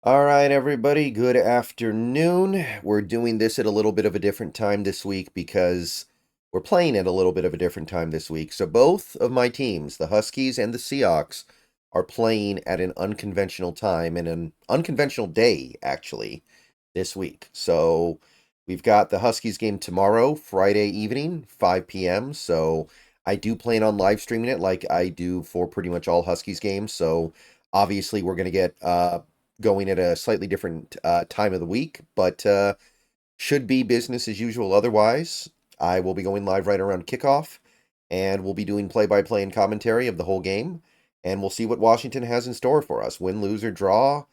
All right, everybody, good afternoon. We're doing this at a little bit of a different time this week because we're playing at a little bit of a different time this week. So both of my teams, the Huskies and the Seahawks, are playing at an unconventional time and an unconventional day, actually, this week. So we've got the Huskies game tomorrow, Friday evening, 5 p.m. So I do plan on live streaming it like I do for pretty much all Huskies games. So obviously we're going to get going at a slightly different time of the week, but should be business as usual otherwise. I will be going live right around kickoff, and we'll be doing play-by-play and commentary of the whole game, and we'll see what Washington has in store for us. Win, lose, or draw,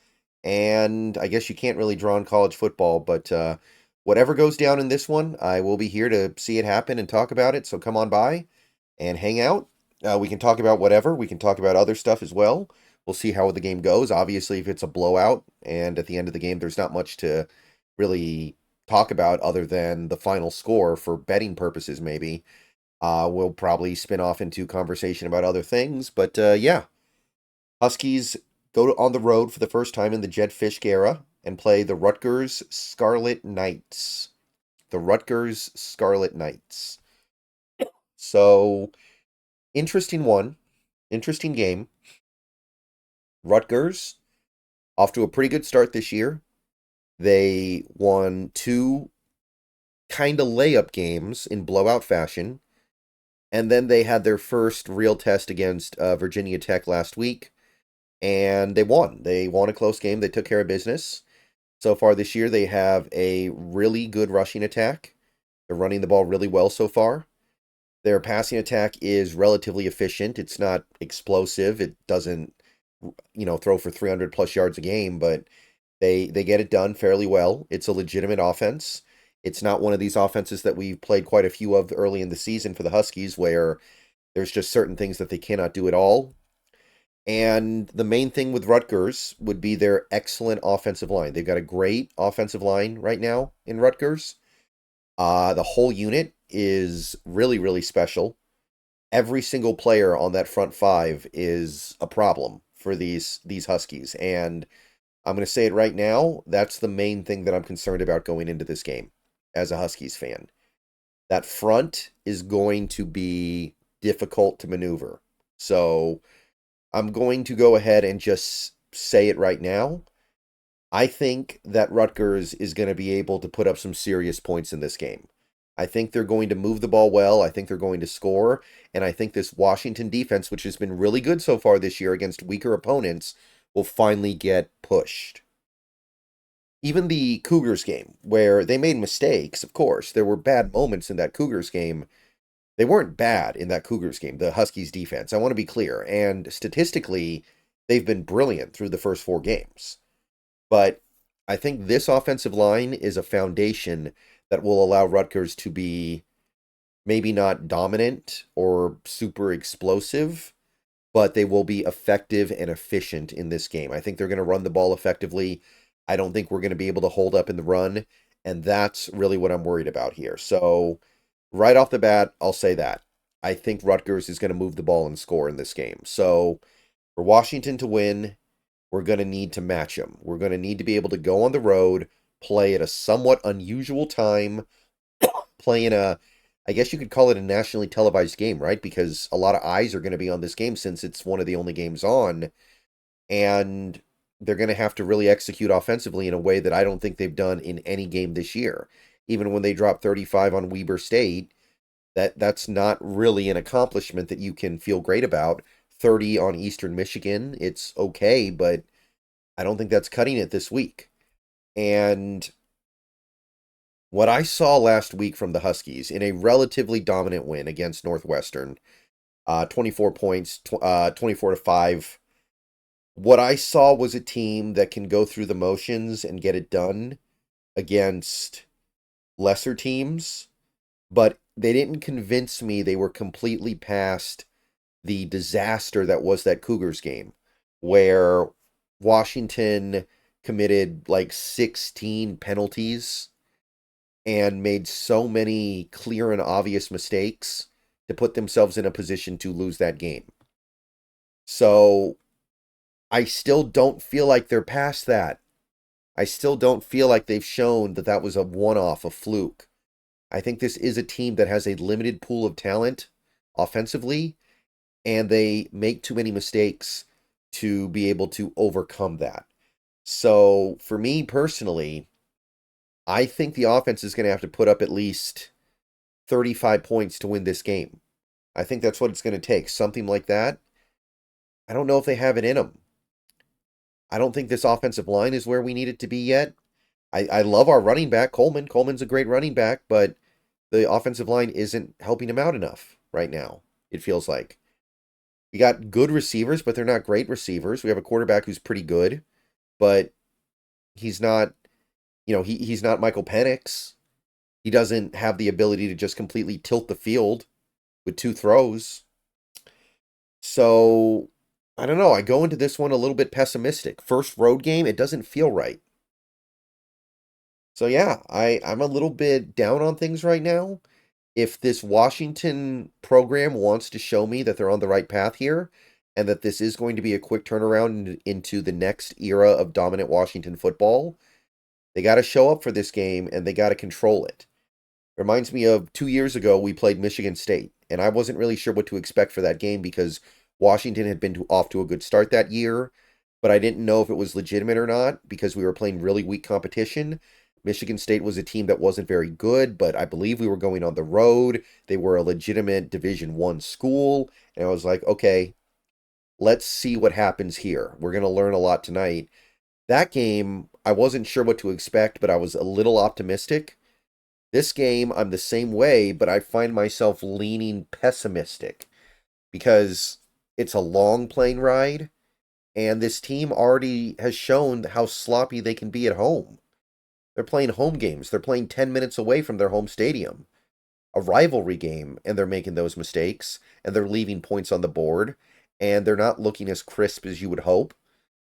and I guess you can't really draw in college football, but whatever goes down in this one, I will be here to see it happen and talk about it, so come on by and hang out. We can talk about whatever. We can talk about other stuff as well. We'll see how the game goes. Obviously, if it's a blowout and at the end of the game there's not much to really talk about other than the final score for betting purposes, maybe, we'll probably spin off into conversation about other things. But yeah, Huskies on the road for the first time in the Jed Fish era and play the Rutgers Scarlet Knights. The Rutgers Scarlet Knights. So, interesting one. Interesting game. Rutgers, off to a pretty good start this year. They won two kind of layup games in blowout fashion. And then they had their first real test against Virginia Tech last week. And they won. They won a close game. They took care of business. So far this year, they have a really good rushing attack. They're running the ball really well so far. Their passing attack is relatively efficient. It's not explosive. It doesn't, throw for 300 plus yards a game, but they get it done fairly well. It's a legitimate offense. It's not one of these offenses that we've played quite a few of early in the season for the Huskies where there's just certain things that they cannot do at all. And the main thing with Rutgers would be their excellent offensive line. They've got a great offensive line right now in Rutgers. The whole unit is really, really special. Every single player on that front five is a problem for these Huskies. And I'm going to say it right now, that's the main thing that I'm concerned about going into this game as a Huskies fan. That front is going to be difficult to maneuver. So I'm going to go ahead and just say it right now. I think that Rutgers is going to be able to put up some serious points in this game. I think they're going to move the ball well. I think they're going to score. And I think this Washington defense, which has been really good so far this year against weaker opponents, will finally get pushed. Even the Cougars game, where they made mistakes, of course, there were bad moments in that Cougars game. They weren't bad in that Cougars game, the Huskies defense. I want to be clear. And statistically, they've been brilliant through the first four games. But I think this offensive line is a foundation that will allow Rutgers to be maybe not dominant or super explosive, but they will be effective and efficient in this game. I think they're going to run the ball effectively. I don't think we're going to be able to hold up in the run, and that's really what I'm worried about here. So, right off the bat, I'll say that. I think Rutgers is going to move the ball and score in this game. So, for Washington to win, we're going to need to match them. We're going to need to be able to go on the road, play at a somewhat unusual time, play in a, I guess you could call it a nationally televised game, right? Because a lot of eyes are going to be on this game since it's one of the only games on. And they're going to have to really execute offensively in a way that I don't think they've done in any game this year. Even when they dropped 35 on Weber State, that's not really an accomplishment that you can feel great about. 30 on Eastern Michigan, it's okay, but I don't think that's cutting it this week. And what I saw last week from the Huskies in a relatively dominant win against Northwestern, 24 points, 24-5. What I saw was a team that can go through the motions and get it done against lesser teams, but they didn't convince me they were completely past the disaster that was that Cougars game, where Washington committed like 16 penalties and made so many clear and obvious mistakes to put themselves in a position to lose that game. So I still don't feel like they're past that. I still don't feel like they've shown that that was a one-off, a fluke. I think this is a team that has a limited pool of talent offensively, and they make too many mistakes to be able to overcome that. So, for me personally, I think the offense is going to have to put up at least 35 points to win this game. I think that's what it's going to take. Something like that. I don't know if they have it in them. I don't think this offensive line is where we need it to be yet. I love our running back, Coleman. Coleman's a great running back, but the offensive line isn't helping him out enough right now, it feels like. We got good receivers, but they're not great receivers. We have a quarterback who's pretty good, but he's not, he's not Michael Penix. He doesn't have the ability to just completely tilt the field with two throws. So, I don't know. I go into this one a little bit pessimistic. First road game, it doesn't feel right. So yeah, I'm a little bit down on things right now. If this Washington program wants to show me that they're on the right path here, and that this is going to be a quick turnaround into the next era of dominant Washington football, they got to show up for this game and they got to control it. Reminds me of 2 years ago, we played Michigan State, and I wasn't really sure what to expect for that game because Washington had been off to a good start that year, but I didn't know if it was legitimate or not because we were playing really weak competition. Michigan State was a team that wasn't very good, but I believe we were going on the road. They were a legitimate Division I school, and I was like, okay, let's see what happens here. We're going to learn a lot tonight. That game, I wasn't sure what to expect, but I was a little optimistic. This game, I'm the same way, but I find myself leaning pessimistic because it's a long plane ride, and this team already has shown how sloppy they can be at home. They're playing home games. They're playing 10 minutes away from their home stadium. A rivalry game, and they're making those mistakes, and they're leaving points on the board, and they're not looking as crisp as you would hope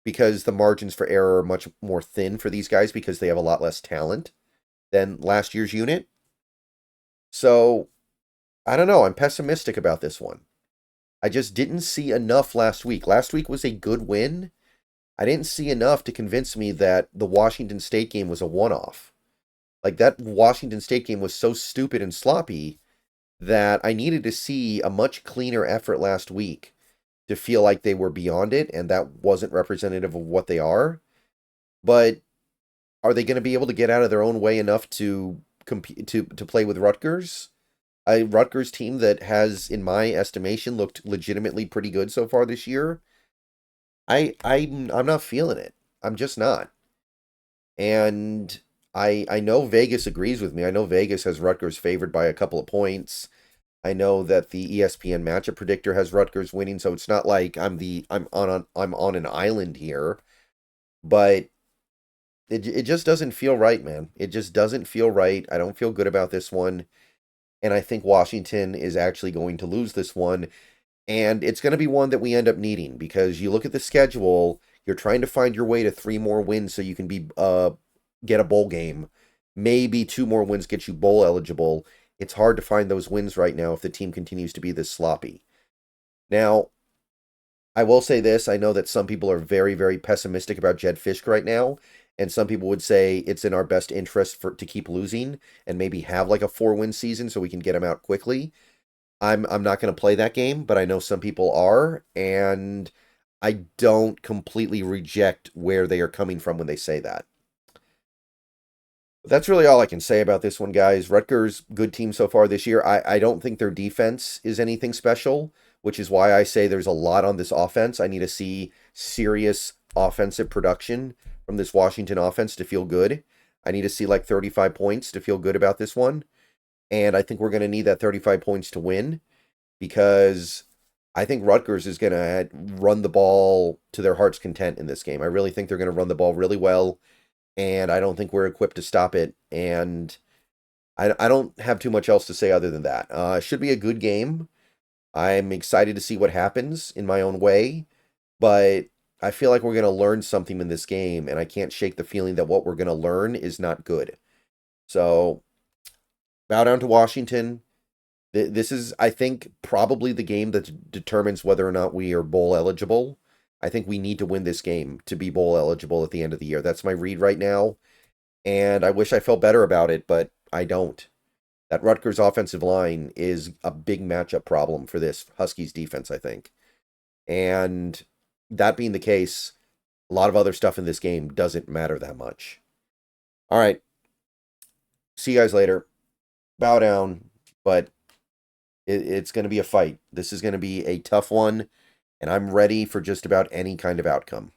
because the margins for error are much more thin for these guys because they have a lot less talent than last year's unit. So, I don't know. I'm pessimistic about this one. I just didn't see enough last week. Last week was a good win. I didn't see enough to convince me that the Washington State game was a one-off. Like, that Washington State game was so stupid and sloppy that I needed to see a much cleaner effort last week to feel like they were beyond it, and that wasn't representative of what they are. But are they going to be able to get out of their own way enough to compete to play with Rutgers? A Rutgers team that has, in my estimation, looked legitimately pretty good so far this year. I'm not feeling it. I'm just not. And I know Vegas agrees with me. I know Vegas has Rutgers favored by a couple of points. I know that the ESPN matchup predictor has Rutgers winning, so it's not like I'm on an island here. But it just doesn't feel right, man. It just doesn't feel right. I don't feel good about this one. And I think Washington is actually going to lose this one. And it's going to be one that we end up needing because you look at the schedule, you're trying to find your way to 3 more wins so you can get a bowl game. Maybe 2 more wins get you bowl eligible. It's hard to find those wins right now if the team continues to be this sloppy. Now, I will say this. I know that some people are very, very pessimistic about Jedd Fisch right now, and some people would say it's in our best interest to keep losing and maybe have like a 4-win season so we can get him out quickly. I'm not going to play that game, but I know some people are, and I don't completely reject where they are coming from when they say that. But that's really all I can say about this one, guys. Rutgers, good team so far this year. I don't think their defense is anything special, which is why I say there's a lot on this offense. I need to see serious offensive production from this Washington offense to feel good. I need to see like 35 points to feel good about this one. And I think we're going to need that 35 points to win because I think Rutgers is going to run the ball to their heart's content in this game. I really think they're going to run the ball really well, and I don't think we're equipped to stop it. And I don't have too much else to say other than that. It should be a good game. I'm excited to see what happens in my own way, but I feel like we're going to learn something in this game, and I can't shake the feeling that what we're going to learn is not good. So, bow down to Washington. This is, I think, probably the game that determines whether or not we are bowl eligible. I think we need to win this game to be bowl eligible at the end of the year. That's my read right now. And I wish I felt better about it, but I don't. That Rutgers offensive line is a big matchup problem for this Huskies defense, I think. And that being the case, a lot of other stuff in this game doesn't matter that much. All right. See you guys later. Bow down, but it's going to be a fight. This is going to be a tough one, and I'm ready for just about any kind of outcome.